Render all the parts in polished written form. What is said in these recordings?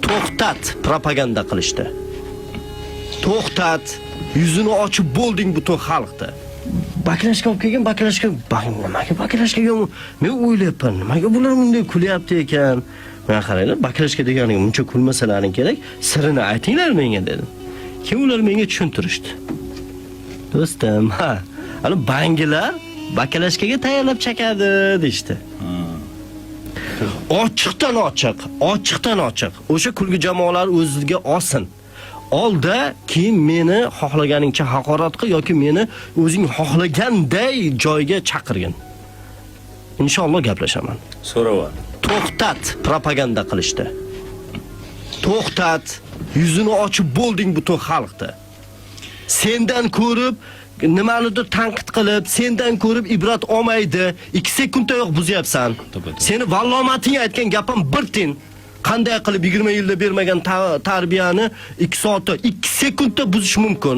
To'xtat, propaganda qilishdi. To'xtat, yuzini ochib bo'lding butun xalqda. Baklashga olib kelgan, baklashga, nimaga baklashga yo'q? Men o'ylayapman, nimaga bular bunday kulyapti ekan? Men qaranglar, baklashga deganiga muncha kulmasalaring kerak, sirini aytinglar menga dedim. Kim ular menga tushuntirishdi. Do'stim, ha, ana bangilar baklashkaga tayyorlab chakadi deydi. Ochiqdan ochiq. O'sha kulgi jamoalar o'ziga olsin. Olda keyin meni xohlaganingcha haqorat qil yoki meni o'zing xohlaganday joyga chaqirgin. Inshaalloh gaplashaman. So'rava. To'xtat, propaganda qilishdi. To'xtat, yuzini ochib bo'lding butun xalqda. Sendan ko'rib nimanidir tanqid qilib, sendan ko'rib ibrat olmaydi. 2 sekundda yo'q buzyapsan. Seni vallomating aytgan gapim bir tin. Qanday qilib 20 yilda bermagan tarbiyani 2 soatda 2 sekundda buzish mumkin.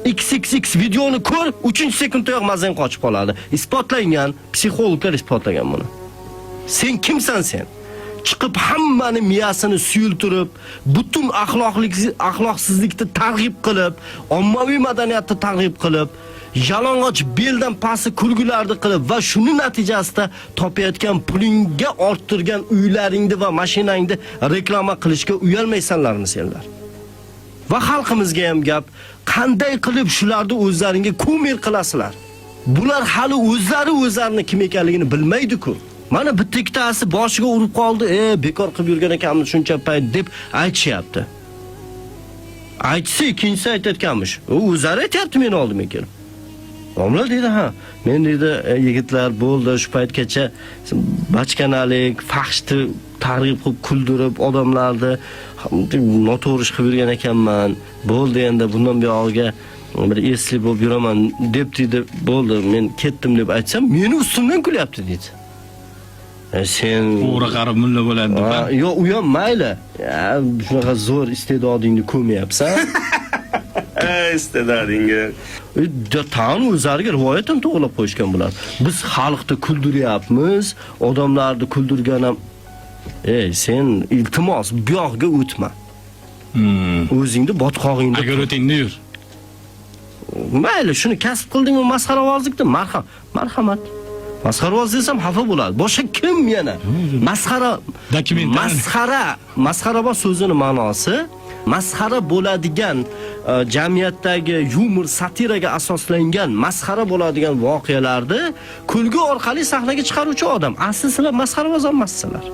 XXX videoni ko'r, 3-sekundda yo'q mazang qochib qoladi. Isbotlangan, psixologlar isbotlagan buni. Sen kimsan sen? Chiqib hammani miyasini suyultirib, butun axloqsizlikni targ'ib qilib, ommaviy madaniyatni targ'ib qilib, yalang'och beldan pasti kulgularni qilib va shuni natijasida topayotgan pulingga orttirgan uylaringni va mashinangni reklama qilishga uyalmaysanlarmi senlar? Va xalqimizga ham gap, qanday qilib shularni o'zlaringga ko'mir qilasizlar? Bular hali o'zlarini kim ekanligini bilmaydi-ku. Mana bitta ikkitasi boshiga urib qoldi, bekor qilib yurgan ekanmiz shuncha payt deb aytishyapti. Aytsa ikkinchisi aytayotganmish. U o'zlari aytayapti meni oldimga kelib. Domla dedi, ha, men dedi yigitlar bo'ldi shu paytgacha bachkanalik, faxshni targ'ib qilib kuldirib odamlarni noto'g'ri ish qilib yurgan ekanman. Bo'ldi endi bundan buyog'iga bir esli bo'lib yuraman deb bo'ldi, men ketdim deb aytsam, meni ustimdan kulyapti dedi. Sen o'g'ri qarib mulla bo'ladi deb. Yo'q, u ham mayli. Shunaqa zo'r iste'dodingni ko'mayapsan. Istedadingga. Tan o'zlariga rivoyatan to'g'rilab qo'yishgan bular. Biz xalqni kuldiryapmiz, odamlarni kuldirgan ham. Sen iltimos bu yoqqa o'tma. O'zingni botqog'ingda. Agar o'tingni yur. Mayli, shuni kasb qildingmi masxaravozlikda? Marhamat. Masxarovoz desam xafa bo'ladi. Boshqa kim yana? Masxarovoz so'zining ma'nosi masxara bo'ladigan jamiyatdagi yumor, satiraga asoslangan masxara bo'ladigan voqealarni kulgu orqali sahnaga chiqaruvchi odam. Asli sizlar masxarovoz emassizlar.